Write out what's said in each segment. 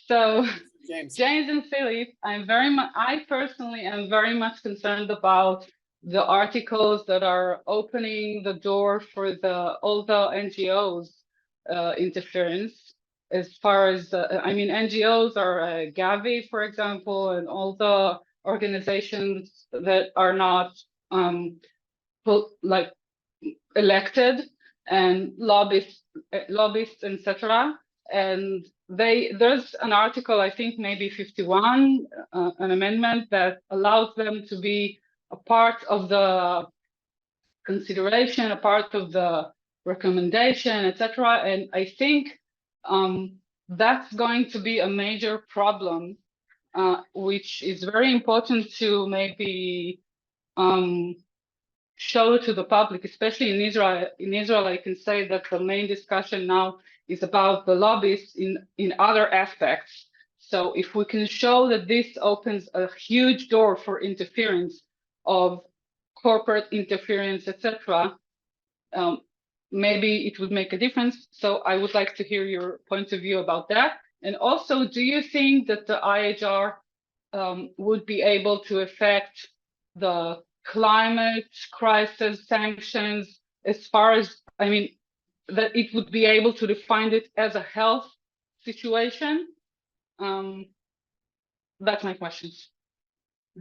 So James. James and Philip, I personally am very much concerned about the articles that are opening the door for all the NGOs interference. As far as NGOs are Gavi, for example, and all the organizations that are not elected, and lobbyists, etc. And there's an article, I think maybe 51, an amendment that allows them to be a part of the consideration, a part of the recommendation, etc. And I think that's going to be a major problem, which is very important to maybe show to the public, especially in Israel. In Israel, I can say that the main discussion now is about the lobbyists in other aspects. So if we can show that this opens a huge door for interference of corporate interference, etc., maybe it would make a difference. So I would like to hear your point of view about that. And also, do you think that the IHR would be able to affect the climate crisis sanctions, as far as, that it would be able to define it as a health situation? That's my questions.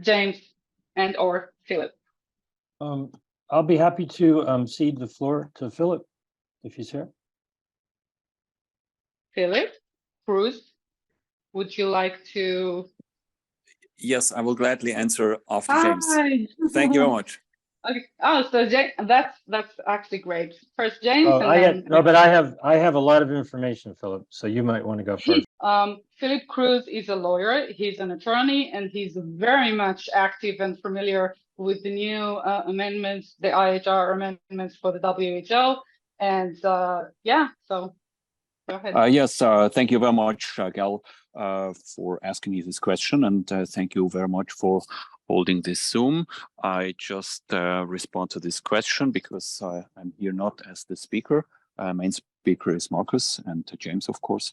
James and or Philip. I'll be happy to cede the floor to Philip, if he's here. Philip, Cruz, would you like to? Yes, I will gladly answer after Hi. James. Thank you very much. Okay. Oh, so James, that's actually great. First James, Oh, and then but I have a lot of information, Philip. So you might want to go first. Philip Cruz is a lawyer. He's an attorney, and he's very much active and familiar with the new amendments, the IHR amendments for the WHO. And yeah, so go ahead. Yes, thank you very much, Gal, for asking me this question, and thank you very much for holding this Zoom. I just respond to this question because I'm here not as the speaker. Main speaker is Marcus and James, of course.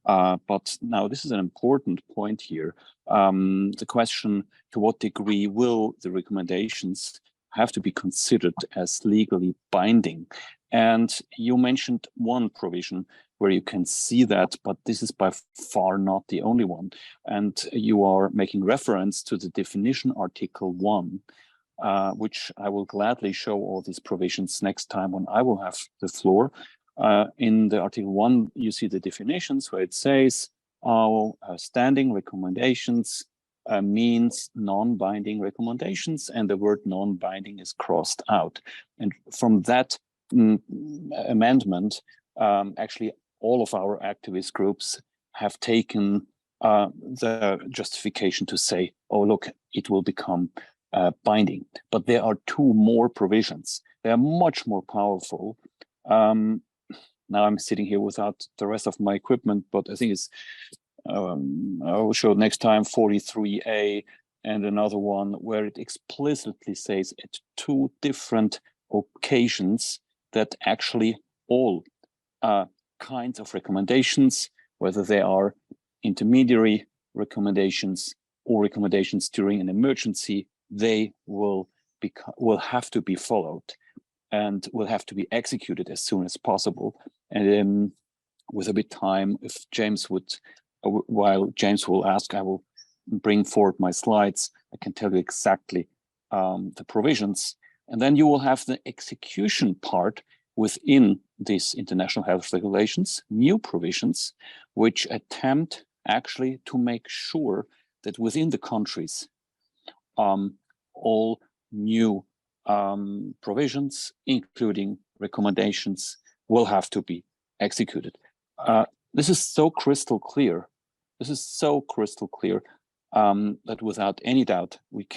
But now this is an important point here. The question, to what degree will the recommendations have to be considered as legally binding? And you mentioned one provision where you can see that, but this is by far not the only one. And you are making reference to the definition Article 1, which I will gladly show all these provisions next time when I will have the floor. In the Article 1, you see the definitions where it says standing recommendations means non-binding recommendations, and the word non-binding is crossed out. And from that amendment, actually all of our activist groups have taken the justification to say, oh, look, it will become binding. But there are two more provisions. They are much more powerful. Now I'm sitting here without the rest of my equipment, but I think it's, I will show next time, 43A and another one where it explicitly says at two different occasions that actually all kinds of recommendations, whether they are intermediary recommendations or recommendations during an emergency, they will have to be followed and will have to be executed as soon as possible. And with a bit time, if James would, while James will ask, I will bring forward my slides. I can tell you exactly the provisions. And then you will have the execution part within these international health regulations, new provisions, which attempt actually to make sure that within the countries, all new provisions, including recommendations, will have to be executed. This is so crystal clear. This is so crystal clear that without any doubt, we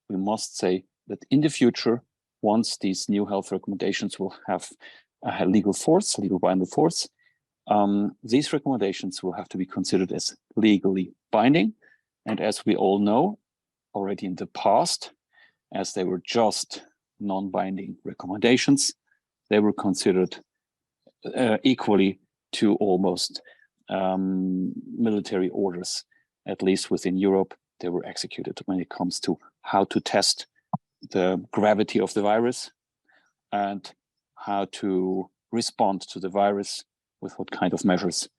must say that in the future, once these new health recommendations will have a legal binding force, these recommendations will have to be considered as legally binding. And as we all know, already in the past, as they were just non-binding recommendations, they were considered equally to almost military orders, at least within Europe, they were executed when it comes to how to test the gravity of the virus and how to respond to the virus with what kind of measures.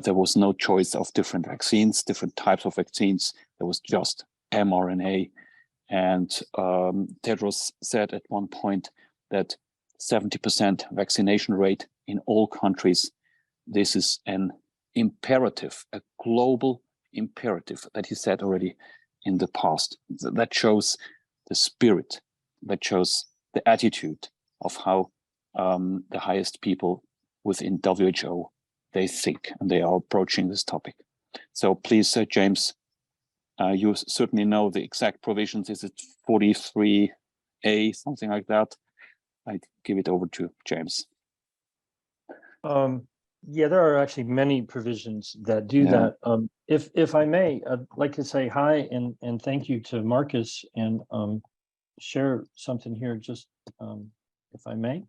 There was no choice of different vaccines, different types of vaccines. There was just mRNA. And Tedros said at one point that 70% vaccination rate in all countries. This is an imperative, a global imperative that he said already in the past. That shows the spirit, that shows the attitude of how the highest people within WHO, they think and they are approaching this topic. So please, James, you certainly know the exact provisions. Is it 43A, something like that? I give it over to James. Yeah, there are actually many provisions that do that. If I may, I'd like to say hi and thank you to Marcus and share something here, just if I may.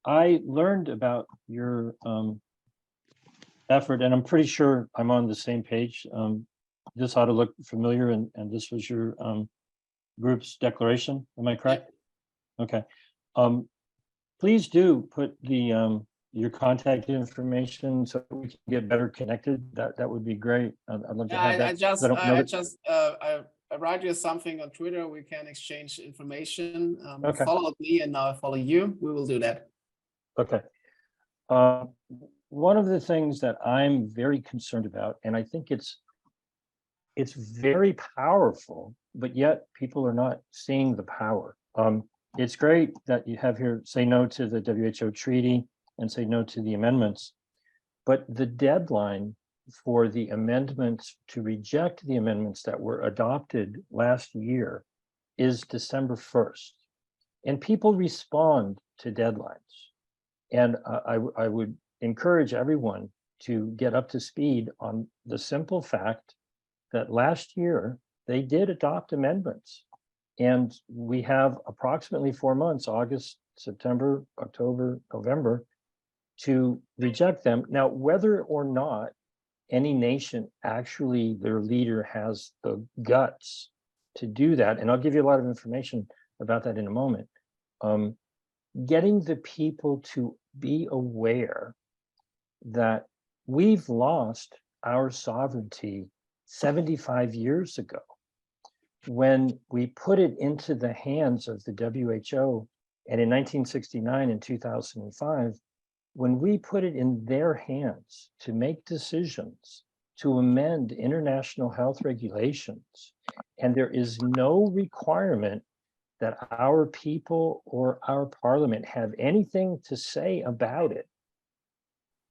I learned about your effort, and I'm pretty sure I'm on the same page. This ought to look familiar, and this was your group's declaration. Am I correct? Okay. Please do put the your contact information so we can get better connected. That would be great. I'd love to have that. I write you something on Twitter. We can exchange information. Okay. Follow me, and now I follow you. We will do that. Okay. One of the things that I'm very concerned about, and I think it's very powerful, but yet people are not seeing the power. It's great that you have here say no to the WHO treaty and say no to the amendments, but the deadline for the amendments to reject the amendments that were adopted last year is December 1st. And people respond to deadlines. And I would encourage everyone to get up to speed on the simple fact that last year they did adopt amendments. And we have approximately 4 months, August, September, October, November, to reject them. Now, whether or not any nation actually, their leader has the guts to do that, and I'll give you a lot of information about that in a moment, getting the people to be aware that we've lost our sovereignty 75 years ago when we put it into the hands of the WHO, and in 1969 and 2005, when we put it in their hands to make decisions, to amend international health regulations, and there is no requirement that our people or our parliament have anything to say about it.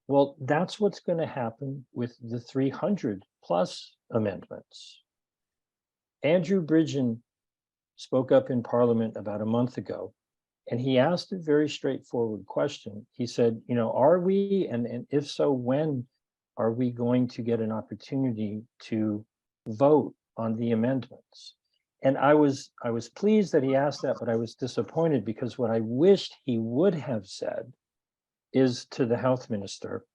Well, that's what's going to happen with the 300 plus amendments. Andrew Bridgen spoke up in Parliament about a month ago, and he asked a very straightforward question. He said, you know, are we, and if so, when are we going to get an opportunity to vote on the amendments? And I was pleased that he asked that, but I was disappointed because what I wished he would have said is to the health minister,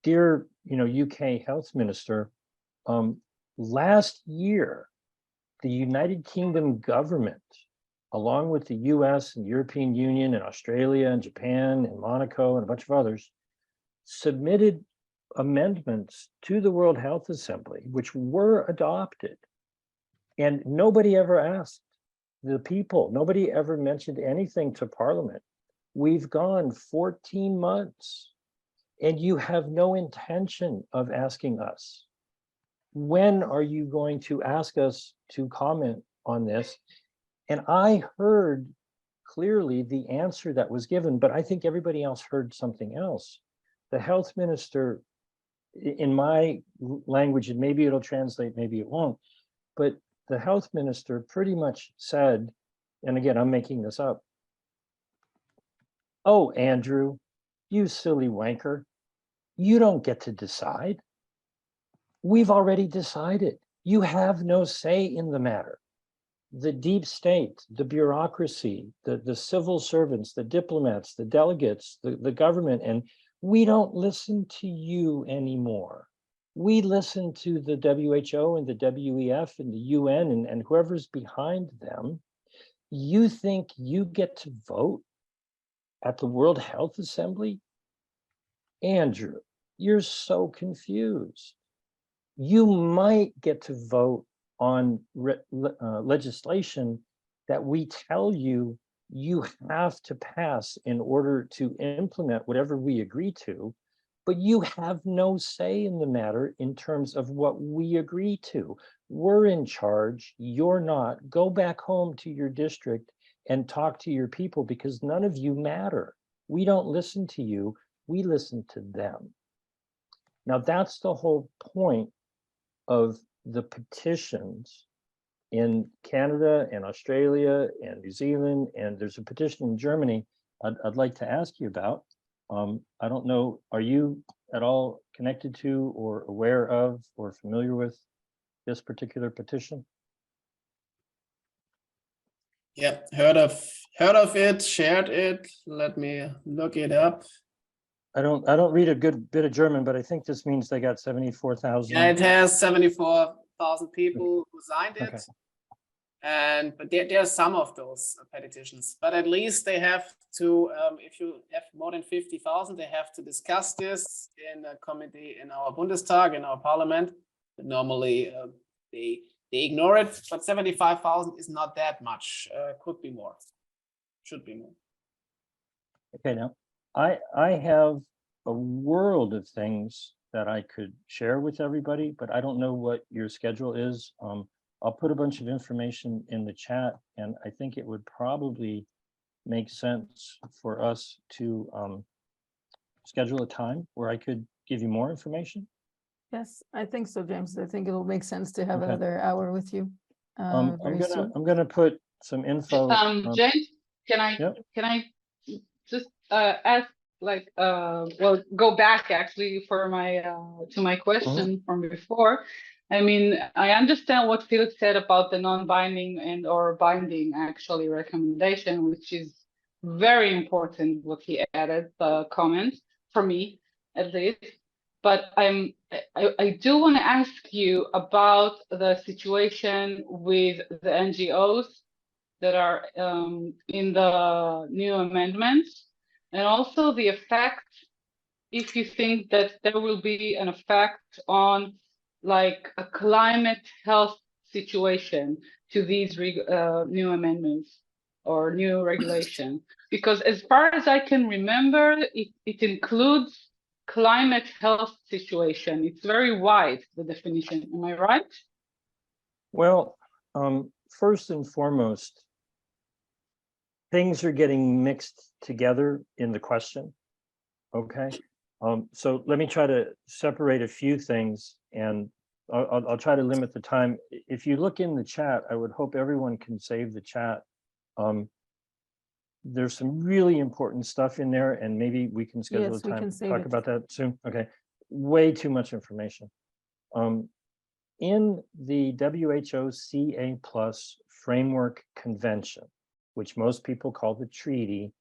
dear, UK health minister, last year, the United Kingdom government, along with the US and European Union and Australia and Japan and Monaco and a bunch of others, submitted amendments to the World Health Assembly, which were adopted. And nobody ever asked the people, nobody ever mentioned anything to Parliament. We've gone 14 months and you have no intention of asking us. When are you going to ask us to comment on this? And I heard clearly the answer that was given, but I think everybody else heard something else. The health minister, in my language, and maybe it'll translate, maybe it won't, but the health minister pretty much said, and again, I'm making this up, oh, Andrew, you silly wanker, you don't get to decide. We've already decided. You have no say in the matter. The deep state, the bureaucracy, the civil servants, the diplomats, the delegates, the government, and we don't listen to you anymore. We listen to the WHO and the WEF and the UN and whoever's behind them. You think you get to vote at the World Health Assembly? Andrew, you're so confused. You might get to vote on legislation that we tell you you have to pass in order to implement whatever we agree to, but you have no say in the matter in terms of what we agree to. We're in charge, you're not. Go back home to your district and talk to your people because none of you matter. We don't listen to you, we listen to them. Now that's the whole point of the petitions in Canada and Australia and New Zealand, and there's a petition in Germany I'd like to ask you about. I don't know, are you at all connected to or aware of or familiar with this particular petition? Yeah, heard of it, shared it. Let me look it up. I don't read a good bit of German, but I think this means they got 74,000. Yeah, it has 74,000 people who signed it. Okay. But there are some of those petitions, but at least they have to, if you have more than 50,000, they have to discuss this in a committee in our Bundestag, in our parliament. But normally they ignore it, but 75,000 is not that much. Could be more, should be more. Okay, now I have a world of things that I could share with everybody, but I don't know what your schedule is. I'll put a bunch of information in the chat, and I think it would probably make sense for us to schedule a time where I could give you more information. Yes, I think so, James. I think it'll make sense to have another hour with you. I'm gonna put some info. James, can I just ask, like, well, go back actually for my to my question from before. I mean, I understand what Philip said about the non-binding and or binding actually recommendation, which is very important what he added, the comment, for me at least. But I do want to ask you about the situation with the NGOs that are in the new amendments, and also the effect, if you think that there will be an effect on like a climate health situation to these new amendments or new regulation. Because as far as I can remember, it includes climate health situation. It's very wide, the definition. Am I right? Well, first and foremost, things are getting mixed together in the question. Okay. So let me try to separate a few things, and I'll try to limit the time. If you look in the chat, I would hope everyone can save the chat. There's some really important stuff in there, and maybe we can schedule a time to talk about that soon. Okay, way too much information. In the WHO CA+ Framework Convention, which most people call the treaty,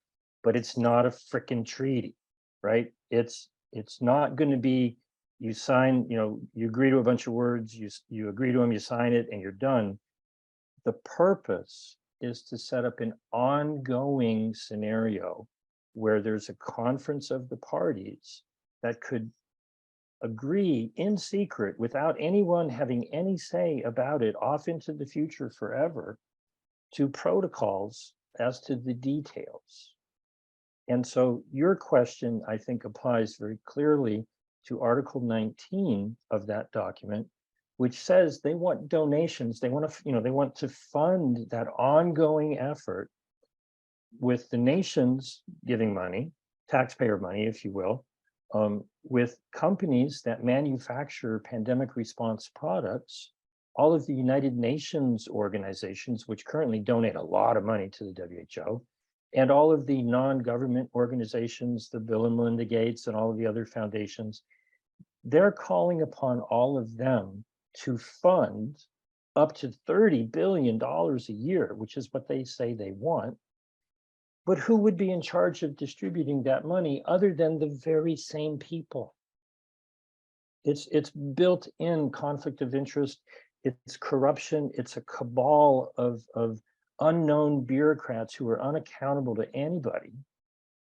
but it's not a frickin' treaty, right? It's not going to be, you sign, you agree to a bunch of words, you agree to them, you sign it, and you're done. The purpose is to set up an ongoing scenario where there's a conference of the parties that could agree in secret without anyone having any say about it off into the future forever to protocols as to the details. And so your question, I think, applies very clearly to Article 19 of that document, which says they want donations. They want to, they want to fund that ongoing effort with the nations giving money, taxpayer money, if you will, with companies that manufacture pandemic response products, all of the United Nations organizations, which currently donate a lot of money to the WHO, and all of the non-government organizations, the Bill and Melinda Gates and all of the other foundations. They're calling upon all of them to fund up to $30 billion a year, which is what they say they want, But who would be in charge of distributing that money other than the very same people? It's built-in conflict of interest. It's corruption. It's a cabal of unknown bureaucrats who are unaccountable to anybody,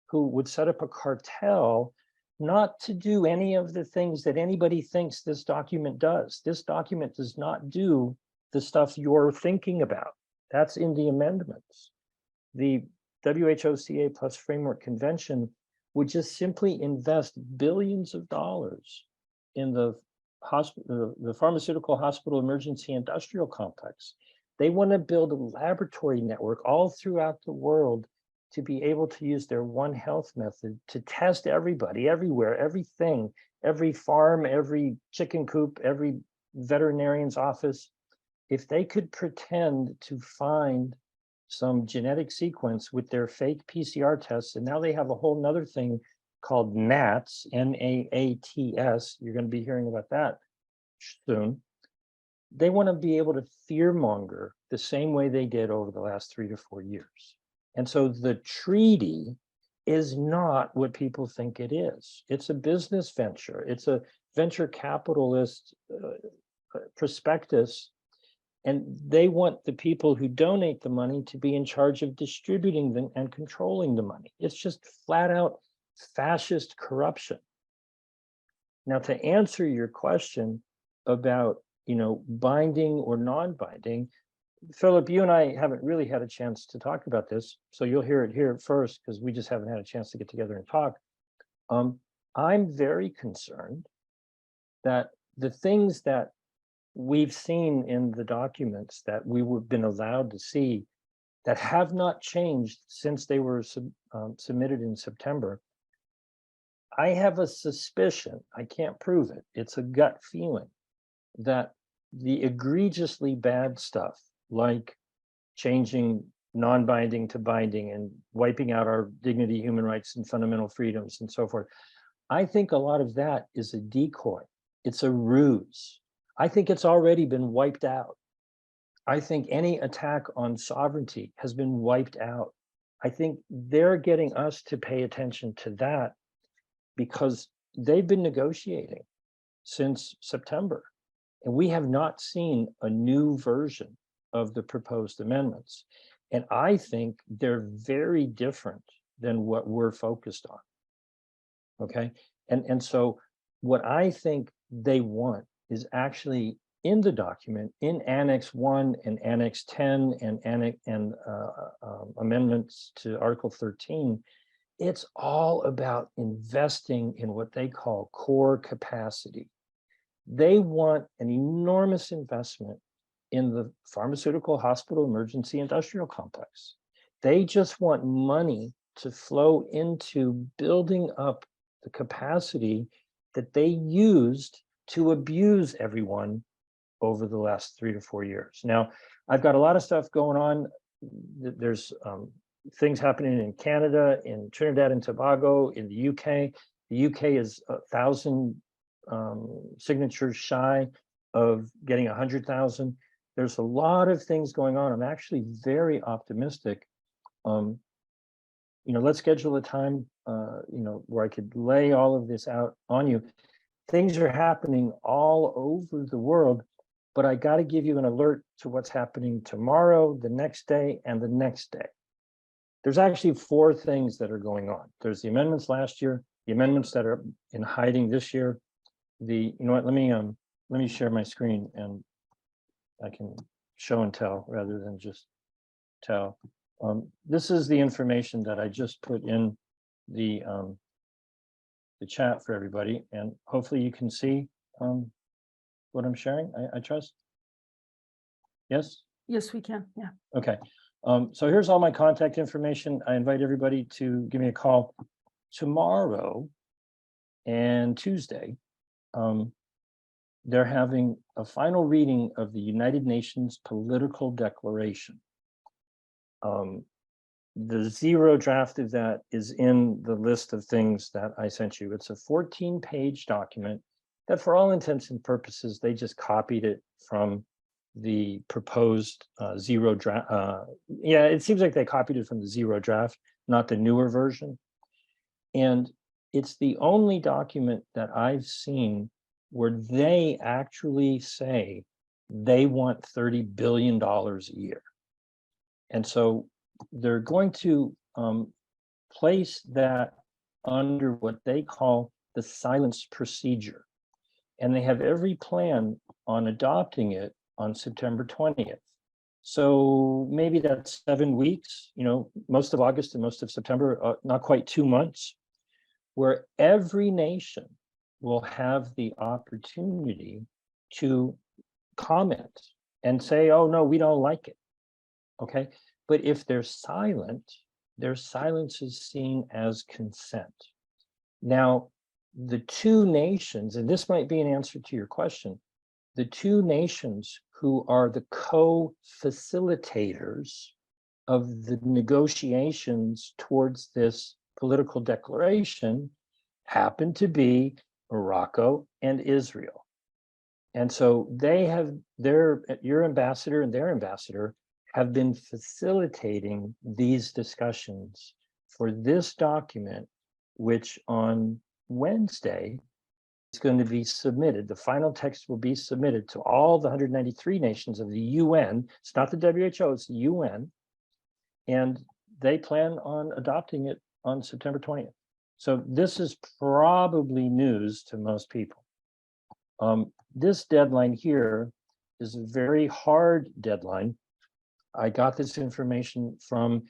who would set up a cartel not to do any of the things that anybody thinks this document does. This document does not do the stuff you're thinking about. That's in the amendments. The WHOCA plus Framework Convention would just simply invest billions of dollars in the pharmaceutical hospital emergency industrial complex. They want to build a laboratory network all throughout the world to be able to use their One Health method to test everybody, everywhere, everything, every farm, every chicken coop, every veterinarian's office. If they could pretend to find some genetic sequence with their fake PCR tests, and now they have a whole nother thing called NAATS, N-A-A-T-S, you're going to be hearing about that soon. They want to be able to fearmonger the same way they did over the last 3 to 4 years. And so the treaty is not what people think it is. It's a business venture. It's a venture capitalist prospectus. And they want the people who donate the money to be in charge of distributing them and controlling the money. It's just flat out fascist corruption. Now, to answer your question about, binding or non-binding, Philip, you and I haven't really had a chance to talk about this, so you'll hear it here first because we just haven't had a chance to get together and talk. I'm very concerned that the things that we've seen in the documents that we've been allowed to see that have not changed since they were submitted in September, I have a suspicion, I can't prove it, it's a gut feeling, that the egregiously bad stuff, like changing non-binding to binding and wiping out our dignity, human rights, and fundamental freedoms and so forth, I think a lot of that is a decoy. It's a ruse. I think it's already been wiped out. I think any attack on sovereignty has been wiped out. I think they're getting us to pay attention to that because they've been negotiating since September, and we have not seen a new version of the proposed amendments. And I think they're very different than what we're focused on. Okay. And so what I think they want is actually in the document, in Annex 1 and Annex 10 and amendments to Article 13, it's all about investing in what they call core capacity. They want an enormous investment in the pharmaceutical hospital emergency industrial complex. They just want money to flow into building up the capacity that they used to abuse everyone over the last 3 to 4 years. Now, I've got a lot of stuff going on. There's things happening in Canada, in Trinidad and Tobago, in the UK. The UK is 1,000 signatures shy of getting 100,000. There's a lot of things going on. I'm actually very optimistic. Let's schedule a time, where I could lay all of this out on you. Things are happening all over the world, but I got to give you an alert to what's happening tomorrow, the next day, and the next day. There's actually 4 things that are going on. There's the amendments last year, the amendments that are in hiding this year. Let me share my screen and I can show and tell rather than just tell. This is the information that I just put in the chat for everybody, and hopefully you can see what I'm sharing, I trust. Yes? Yes, we can, yeah. Okay, so here's all my contact information. I invite everybody to give me a call tomorrow and Tuesday. They're having a final reading of the United Nations Political Declaration. The 0 draft of that is in the list of things that I sent you. It's a 14-page document that, for all intents and purposes, they just copied it from the proposed 0 draft. Yeah, it seems like they copied it from the 0 draft. not the newer version. And it's the only document that I've seen where they actually say they want $30 billion a year. And so they're going to place that under what they call the silence procedure. And they have every plan on adopting it on September 20th. So maybe that's 7 weeks, most of August and most of September, not quite 2 months, where every nation will have the opportunity to comment and say, oh, no, we don't like it. Okay. But if they're silent, their silence is seen as consent. Now, the two nations, and this might be an answer to your question, the two nations who are the co-facilitators of the negotiations towards this political declaration happen to be Morocco and Israel. And so they have your ambassador and their ambassador have been facilitating these discussions for this document, which on Wednesday is going to be submitted. The final text will be submitted to all the 193 nations of the UN. It's not the WHO, it's the UN. And they plan on adopting it on September 20th. So this is probably news to most people. This deadline here is a very hard deadline. I got this information from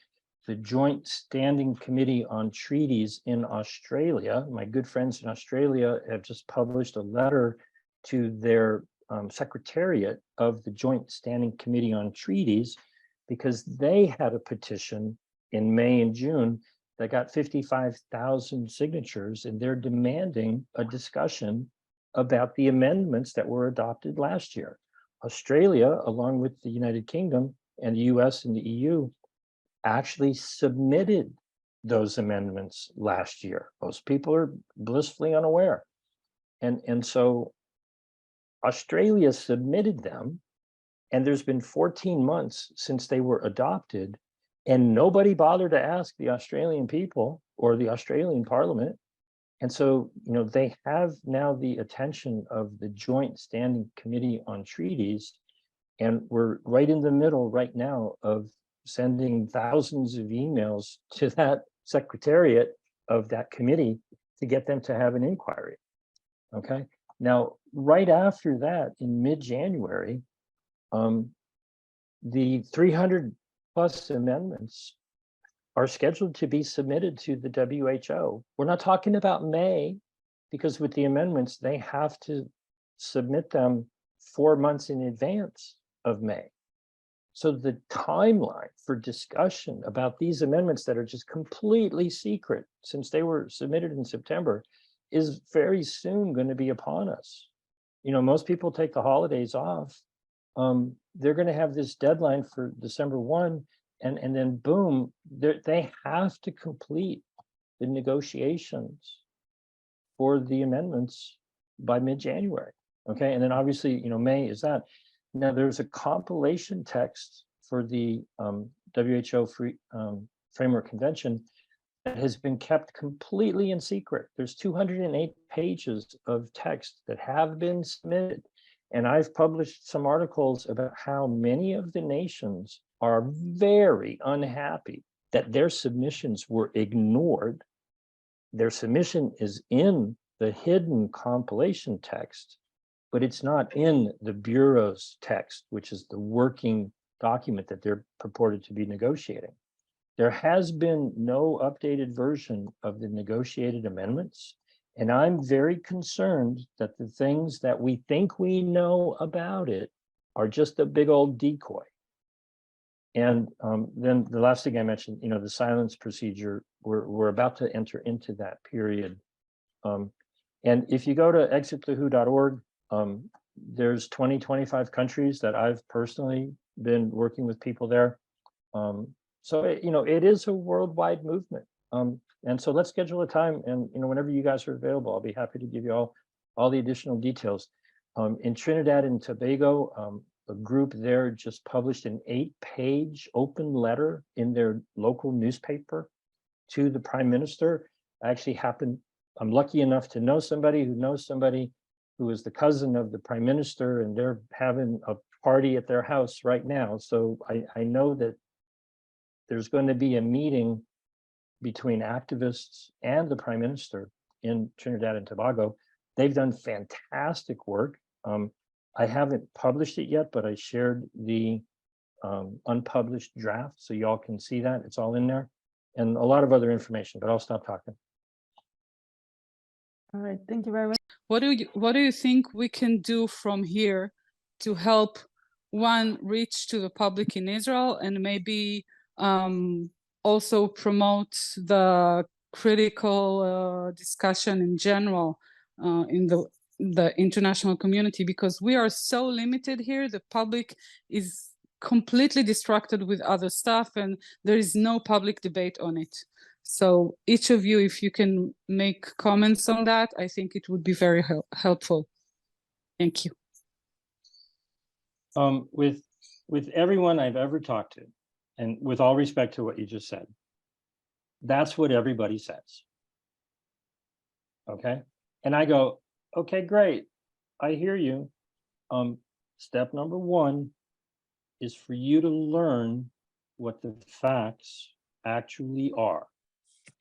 the Joint Standing Committee on Treaties in Australia. My good friends in Australia have just published a letter to their secretariat of the Joint Standing Committee on Treaties because they had a petition in May and June that got 55,000 signatures, and they're demanding a discussion about the amendments that were adopted last year. Australia, along with the United Kingdom and the US and the EU, actually submitted those amendments last year. Most people are blissfully unaware. And so Australia submitted them, and there's been 14 months since they were adopted, and nobody bothered to ask the Australian people or the Australian Parliament. And so, they have now the attention of the Joint Standing Committee on Treaties, and we're right in the middle right now of sending thousands of emails to that secretariat of that committee to get them to have an inquiry. Okay. Now, right after that, in mid-January, the 300 plus amendments are scheduled to be submitted to the WHO. We're not talking about May, because with the amendments, they have to submit them 4 months in advance of May. So the timeline for discussion about these amendments that are just completely secret, since they were submitted in September, is very soon going to be upon us. Most people take the holidays off. They're going to have this deadline for December 1, and then boom, they have to complete the negotiations for the amendments by mid-January. Okay, and then obviously, May is that. Now, there's a compilation text for the WHO Framework Convention that has been kept completely in secret. There's 208 pages of text that have been submitted. And I've published some articles about how many of the nations are very unhappy that their submissions were ignored. Their submission is in the hidden compilation text, but it's not in the Bureau's text, which is the working document that they're purported to be negotiating. There has been no updated version of the negotiated amendments, and I'm very concerned that the things that we think we know about it are just a big old decoy. And then the last thing I mentioned, the silence procedure, we're about to enter into that period. And if you go to exitthewho.org, there's 25 countries that I've personally been working with people there. So, it is a worldwide movement. And so let's schedule a time, and, whenever you guys are available, I'll be happy to give you all the additional details. In Trinidad and Tobago, a group there just published an 8-page open letter in their local newspaper to the prime minister. I actually I'm lucky enough to know somebody who knows somebody who is the cousin of the prime minister, and they're having a party at their house right now. So I know that there's going to be a meeting between activists and the prime minister in Trinidad and Tobago. They've done fantastic work. I haven't published it yet, but I shared the unpublished draft, so y'all can see that. It's all in there, and a lot of other information, but I'll stop talking. All right, thank you very much. What do you think we can do from here to help reach to the public in Israel, and maybe also promote the critical discussion in general in the international community, because we are so limited here. The public is completely distracted with other stuff, and there is no public debate on it. So each of you, if you can make comments on that, I think it would be very helpful. Thank you. With everyone I've ever talked to, and with all respect to what you just said, that's what everybody says. Okay. And I go, okay, great. I hear you. Step number one is for you to learn what the facts actually are,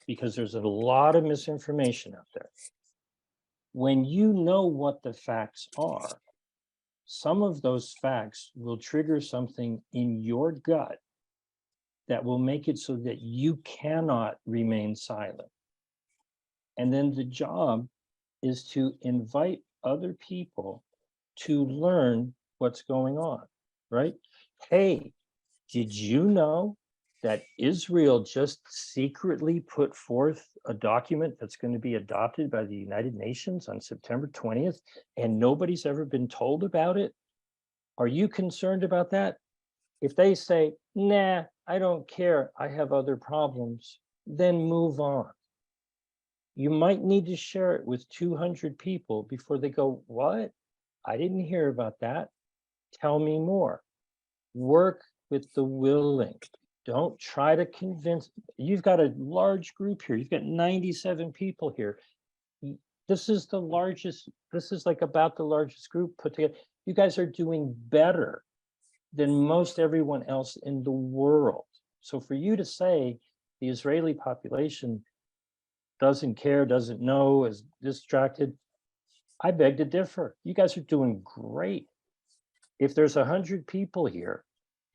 because there's a lot of misinformation out there. When you know what the facts are, some of those facts will trigger something in your gut that will make it so that you cannot remain silent. And then the job is to invite other people to learn what's going on, right? Hey, did you know that Israel just secretly put forth a document that's going to be adopted by the United Nations on September 20th, and nobody's ever been told about it? Are you concerned about that? If they say, nah, I don't care, I have other problems, then move on. You might need to share it with 200 people before they go, what? I didn't hear about that. Tell me more. Work with the willing. Don't try to convince. You've got a large group here. You've got 97 people here. This is the largest, this is like about the largest group put together. You guys are doing better than most everyone else in the world. So for you to say the Israeli population doesn't care, doesn't know, is distracted, I beg to differ. You guys are doing great. If there's 100 people here,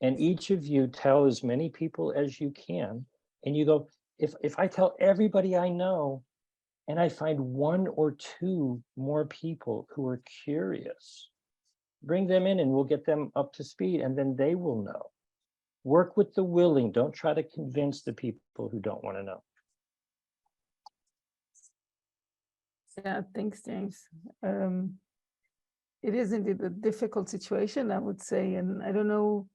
and each of you tell as many people as you can, and you go, if I tell everybody I know, and I find 1 or 2 more people who are curious, bring them in and we'll get them up to speed, and then they will know. Work with the willing. Don't try to convince the people who don't want to know. Yeah, thanks, James. It is indeed a difficult situation, I would say, and I don't know.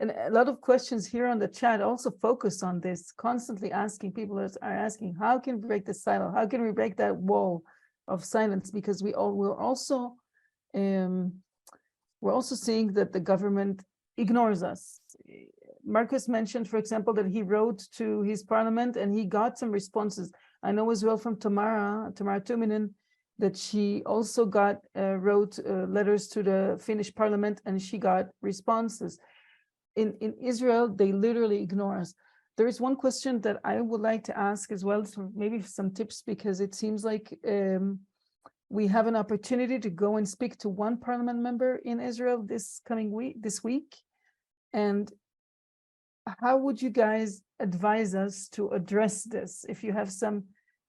And a lot of questions here on the chat also focus on this, constantly asking, people are asking, how can we break the silo? How can we break that wall of silence? Because we're also seeing that the government ignores us. Marcus mentioned, for example, that he wrote to his parliament and he got some responses. I know as well from Tamara Tuminen, that she also wrote letters to the Finnish parliament and she got responses. In Israel, they literally ignore us. There is one question that I would like to ask as well, so maybe some tips, because it seems like we have an opportunity to go and speak to one parliament member in Israel this week. And how would you guys advise us to address this? If you have some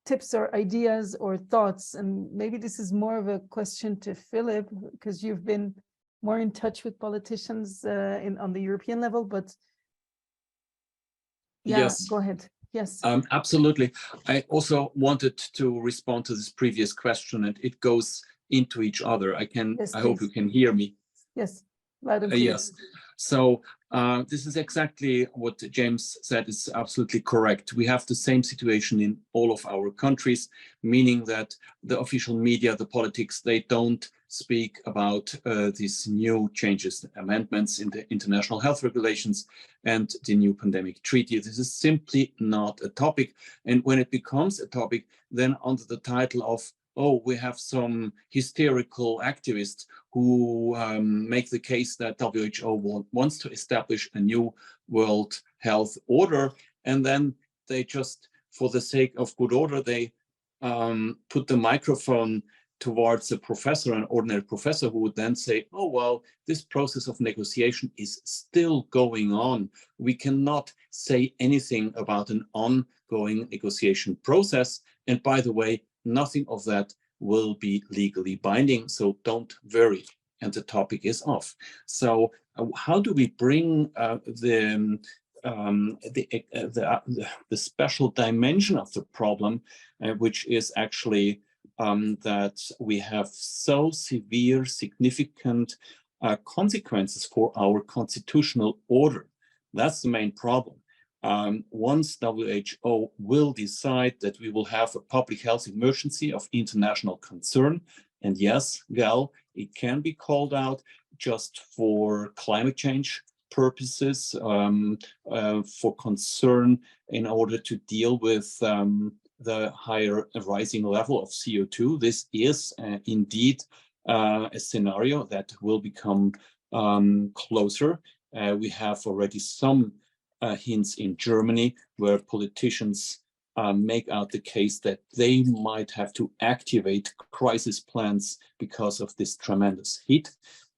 tips or ideas or thoughts, and maybe this is more of a question to Philip, because you've been more in touch with politicians on the European level, but yeah, yes. Go ahead. Yes. Absolutely. I also wanted to respond to this previous question, and it goes into each other. Yes, I hope you can hear me. Yes. Loud and clear. Yes. So this is exactly what James said is absolutely correct. We have the same situation in all of our countries, meaning that the official media, the politics, they don't speak about these new changes, amendments in the international health regulations and the new pandemic treaty. This is simply not a topic. And when it becomes a topic, then under the title of, oh, we have some hysterical activists who make the case that WHO wants to establish a new world health order. And then they just, for the sake of good order, they put the microphone towards a professor, an ordinary professor, who would then say, oh, well, this process of negotiation is still going on. We cannot say anything about an ongoing negotiation process. And by the way, nothing of that will be legally binding, so don't worry. And the topic is off. So how do we bring the special dimension of the problem, which is actually that we have so severe, significant consequences for our constitutional order? That's the main problem. Once WHO will decide that we will have a public health emergency of international concern, and yes, Gal, it can be called out just for climate change purposes, for concern in order to deal with the higher rising level of CO2. This is indeed a scenario that will become closer. We have already some hints in Germany where politicians make out the case that they might have to activate crisis plans because of this tremendous heat,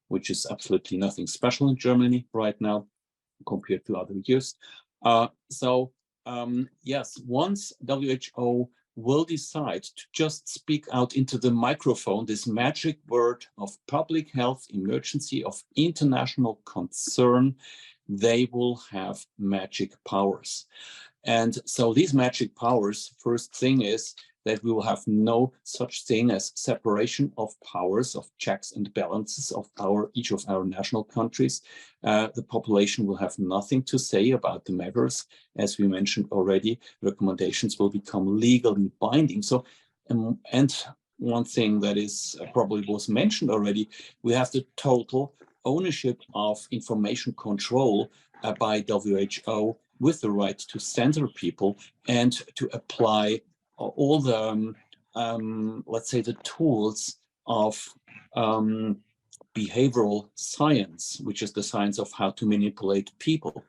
which is absolutely nothing special in Germany right now compared to other years. Yes, once WHO will decide to just speak out into the microphone this magic word of public health emergency of international concern, they will have magic powers. And so these magic powers, first thing is that we will have no such thing as separation of powers, of checks and balances of each of our national countries. The population will have nothing to say about the measures. As we mentioned already, recommendations will become legally binding. So, and one thing that is probably was mentioned already, we have the total ownership of information control by WHO, with the right to censor people and to apply all the, let's say, the tools of behavioral science, which is the science of how to manipulate people.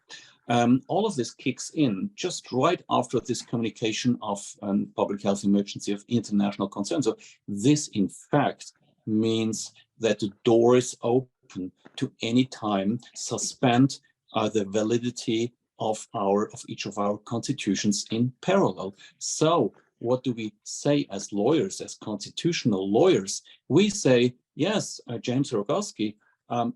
All of this kicks in just right after this communication of public health emergency of international concern. So this, in fact, means that the door is open to any time suspend the validity of each of our constitutions in parallel. So what do we say as lawyers, as constitutional lawyers? We say, yes, James Rogosky,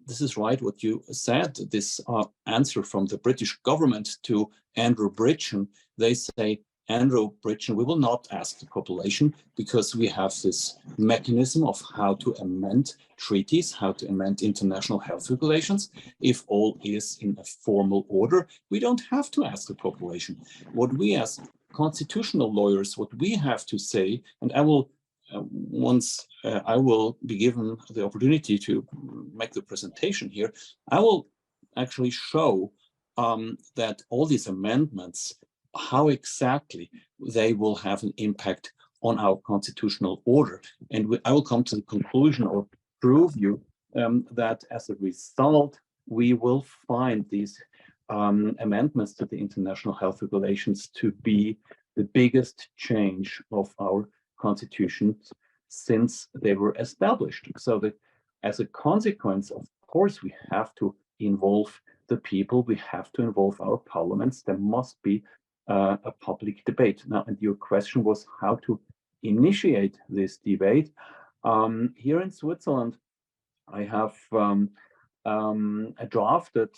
this is right what you said, this answer from the British government to Andrew Bridgen. They say, Andrew Bridgen, we will not ask the population because we have this mechanism of how to amend treaties, how to amend international health regulations. If all is in a formal order, we don't have to ask the population. What we as constitutional lawyers, what we have to say, and I will, once I will be given the opportunity to make the presentation here, I will actually show that all these amendments, how exactly they will have an impact on our constitutional order. And I will come to the conclusion or prove you that as a result, we will find these amendments to the international health regulations to be the biggest change of our constitutions since they were established. So that as a consequence, of course, we have to involve the people, we have to involve our parliaments. There must be a public debate. Now, and your question was how to initiate this debate. Here in Switzerland, I have drafted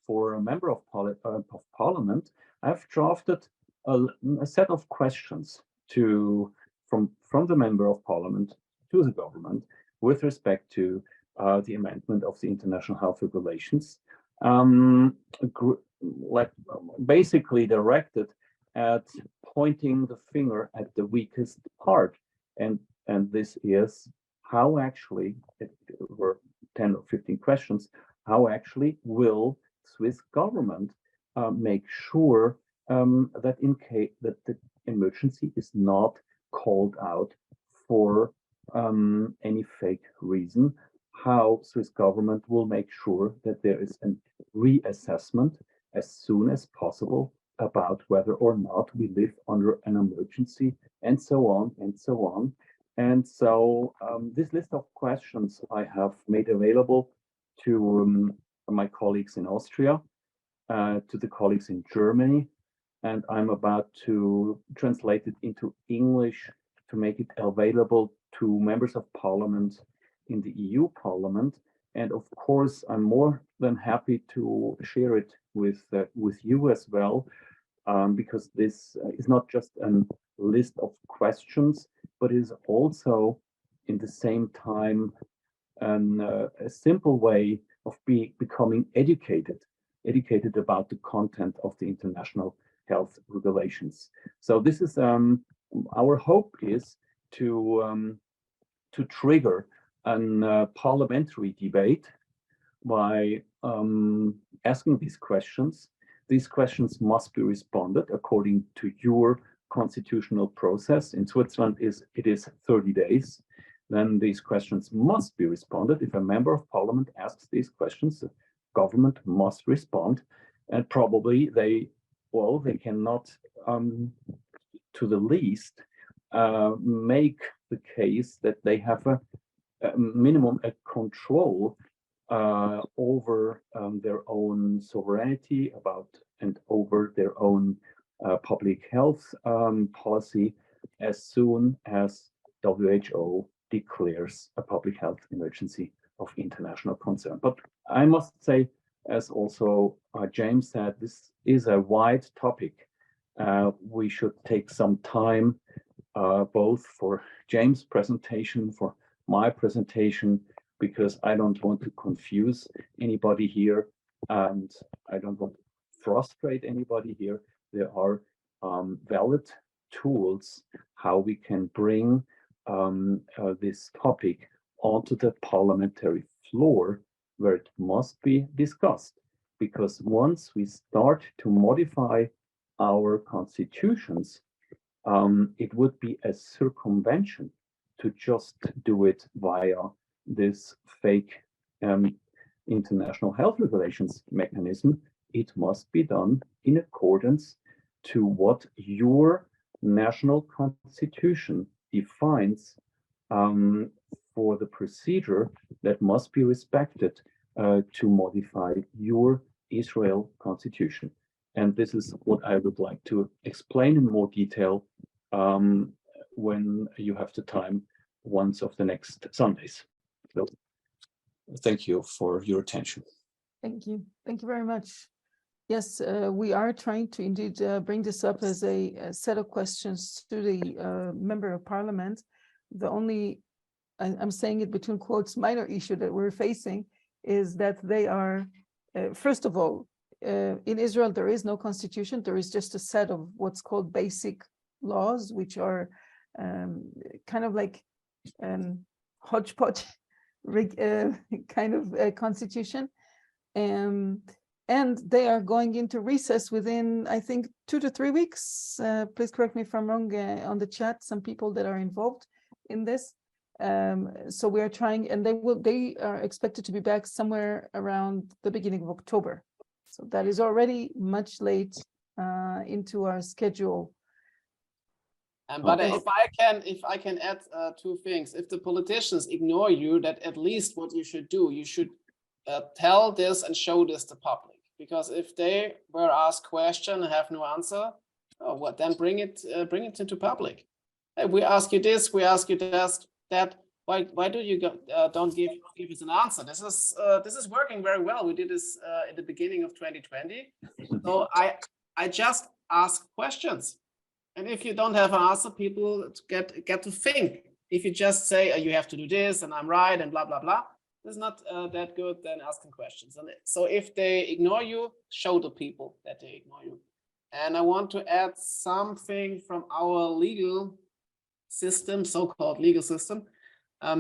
for a member of parliament, I've drafted a set of questions from the member of parliament to the government with respect to the amendment of the international health regulations, basically directed at pointing the finger at the weakest part, and this is how actually, it were 10 or 15 questions, how actually will Swiss government make sure that in case that the emergency is not called out for any fake reason, how Swiss government will make sure that there is a reassessment as soon as possible about whether or not we live under an emergency, and so on and so on. And so this list of questions I have made available to my colleagues in Austria, to the colleagues in Germany, and I'm about to translate it into English to make it available to members of parliament in the EU Parliament. And of course, I'm more than happy to share it with you as well, because this is not just a list of questions, but is also in the same time a simple way of becoming educated about the content of the international health regulations. So this is our hope is to trigger a parliamentary debate by asking these questions. These questions must be responded according to your constitutional process. In Switzerland, it is 30 days. Then these questions must be responded. If a member of parliament asks these questions, the government must respond. And probably they cannot, to the least, make the case that they have a minimum control over their own sovereignty and over their own public health policy as soon as WHO declares a public health emergency of international concern. But I must say, as also James said, this is a wide topic. We should take some time both for James' presentation, for my presentation, because I don't want to confuse anybody here, and I don't want to frustrate anybody here. There are valid tools how we can bring this topic onto the parliamentary floor where it must be discussed. Because once we start to modify our constitutions, it would be a circumvention to just do it via this fake international health regulations mechanism. It must be done in accordance to what your national constitution defines for the procedure that must be respected to modify your Israel constitution. And this is what I would like to explain in more detail when you have the time once of the next Sundays. So thank you for your attention. Thank you. Thank you very much. Yes, we are trying to indeed bring this up as a set of questions to the member of parliament. The only, I'm saying it between quotes, minor issue that we're facing is that they are, first of all, in Israel, there is no constitution. There is just a set of what's called basic laws, which are kind of like hodgepodge kind of constitution. And they are going into recess within, I think, 2 to 3 weeks. Please correct me if I'm wrong on the chat, some people that are involved in this. So we are trying, and they are expected to be back somewhere around the beginning of October. So that is already much late into our schedule. But if I can add 2 things. If the politicians ignore you, that at least what you should do, you should tell this and show this to public. Because if they were asked question and have no answer, then bring it into public. Hey, we ask you this, we ask you that. Why do you don't give us an answer? This is working very well. We did this at the beginning of 2020. So I just ask questions, and if you don't have an answer, people get to think. If you just say you have to do this and I'm right and blah blah blah, it's not that good than asking questions. And so if they ignore you, show the people that they ignore you. And I want to add something from our legal system, so-called legal system.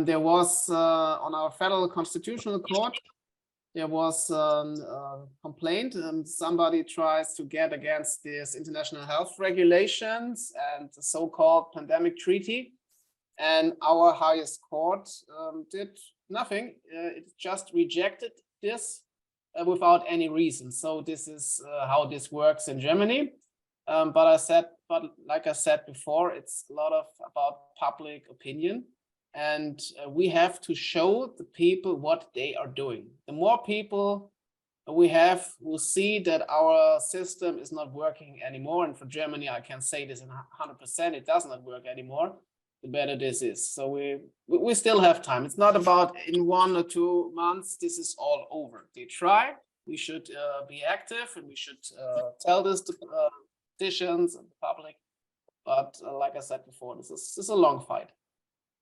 There was on our federal constitutional court, there was a complaint, and somebody tries to get against this international health regulations and the so-called pandemic treaty. And our highest court did nothing. It just rejected this without any reason. So this is how this works in Germany. But like I said before, it's a lot about public opinion. And we have to show the people what they are doing. The more people we have who see that our system is not working anymore, and for Germany, I can say this in 100%, it does not work anymore, the better this is. So we still have time. It's not about in 1 or 2 months, this is all over. They try, we should be active, and we should tell this to politicians and the public. But like I said before, this is a long fight.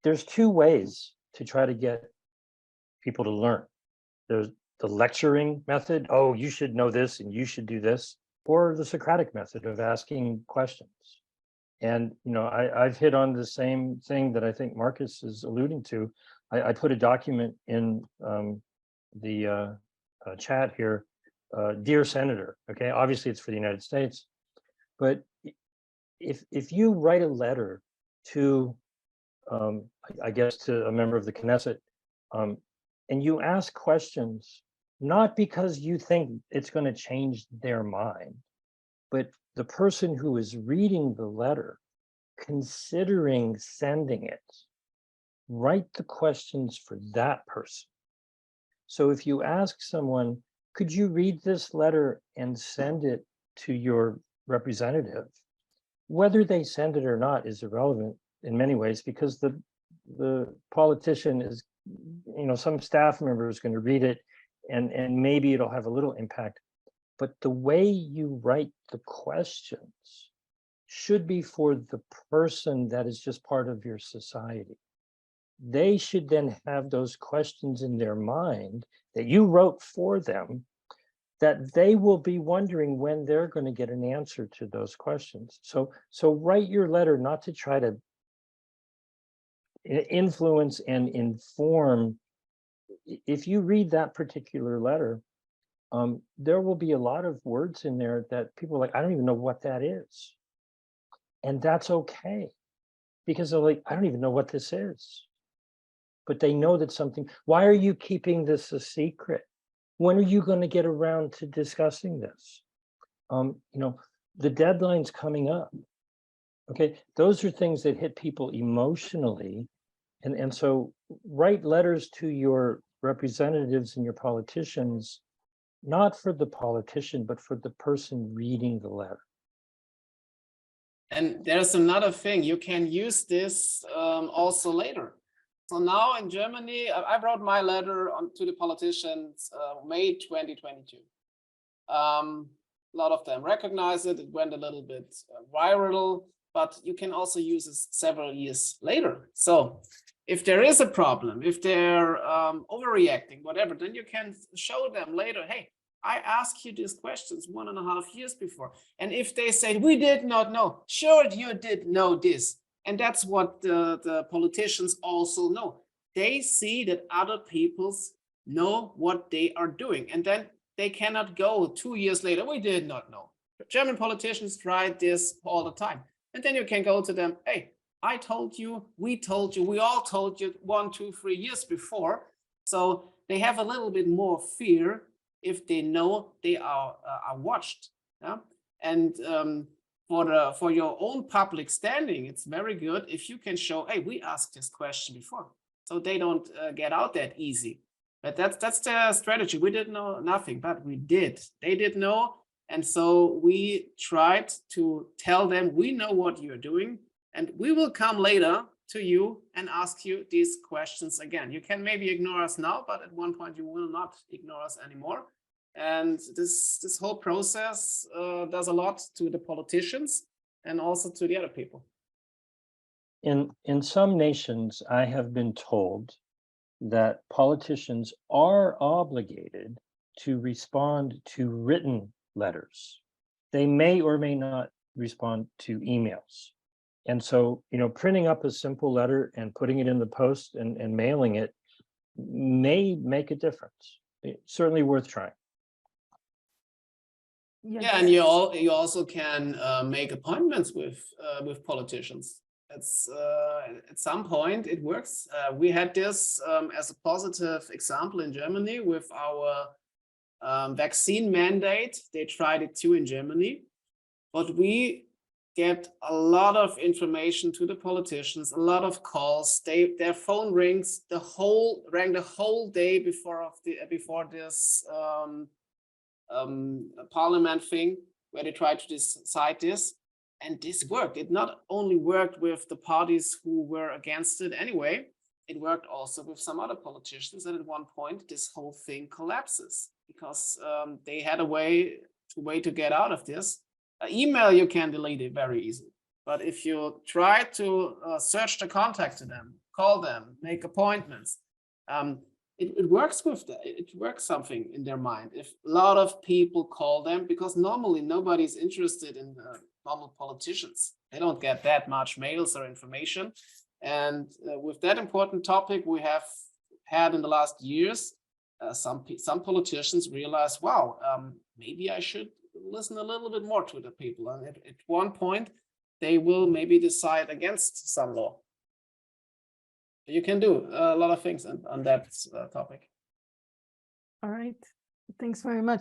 There's 2 ways to try to get people to learn. There's the lecturing method. Oh, you should know this and you should do this, or the Socratic method of asking questions. And, you know, I've hit on the same thing that I think Marcus is alluding to. I put a document in the chat here, Dear Senator, okay, obviously it's for the United States, but if you write a letter to, I guess, to a member of the Knesset, and you ask questions, not because you think it's going to change their mind, but the person who is reading the letter, considering sending it, write the questions for that person. So if you ask someone, could you read this letter and send it to your representative? Whether they send it or not is irrelevant in many ways, because the politician is, you know, some staff member is going to read it and maybe it'll have a little impact. But the way you write the questions should be for the person that is just part of your society. They should then have those questions in their mind that you wrote for them, that they will be wondering when they're going to get an answer to those questions. So write your letter not to try to influence and inform. If you read that particular letter, there will be a lot of words in there that people are like, I don't even know what that is. And that's okay, because they're like, I don't even know what this is. But they know that something, why are you keeping this a secret? When are you going to get around to discussing this? You know, the deadline's coming up. Okay, those are things that hit people emotionally. And so write letters to your representatives and your politicians, not for the politician, but for the person reading the letter. And there's another thing, you can use this also later. So now in Germany, I wrote my letter to the politicians May 2022. A lot of them recognize it. It went a little bit viral, but you can also use it several years later. So if there is a problem, if they're overreacting, whatever, then you can show them later, hey, I asked you these questions 1.5 years before. And if they say, we did not know, sure, you did know this. And that's what the politicians also know. They see that other peoples know what they are doing. And then they cannot go 2 years later, we did not know. German politicians tried this all the time. And then you can go to them, hey, I told you, we all told you 1, 2, 3 years before. So they have a little bit more fear if they know they are watched. Yeah? And for your own public standing, it's very good if you can show, hey, we asked this question before. So they don't get out that easy. But that's the strategy. We didn't know nothing, but we did. They did know. And so we tried to tell them, we know what you're doing, and we will come later to you and ask you these questions again. You can maybe ignore us now, but at one point you will not ignore us anymore. And this whole process does a lot to the politicians and also to the other people. In some nations, I have been told that politicians are obligated to respond to written letters. They may or may not respond to emails. And so, printing up a simple letter and putting it in the post and mailing it may make a difference. It's certainly worth trying. Yes. Yeah, and you also can make appointments with politicians. It's at some point it works. We had this as a positive example in Germany with our vaccine mandate. They tried it too in Germany, but we get a lot of information to the politicians, a lot of calls. Their phone rings the whole day before this parliament thing where they tried to decide this, and this worked. It not only worked with the parties who were against it anyway, it worked also with some other politicians, and at one point this whole thing collapses because they had a way to get out of this. Email, you can delete it very easily, but if you try to search the contact to them, call them, make appointments, it works with that. It works something in their mind. If a lot of people call them, because normally nobody's interested in normal politicians. They don't get that much mails or information. And with that important topic we have had in the last years, some politicians realize, wow, maybe I should listen a little bit more to the people. And at one point, they will maybe decide against some law. You can do a lot of things on that topic. All right. Thanks very much.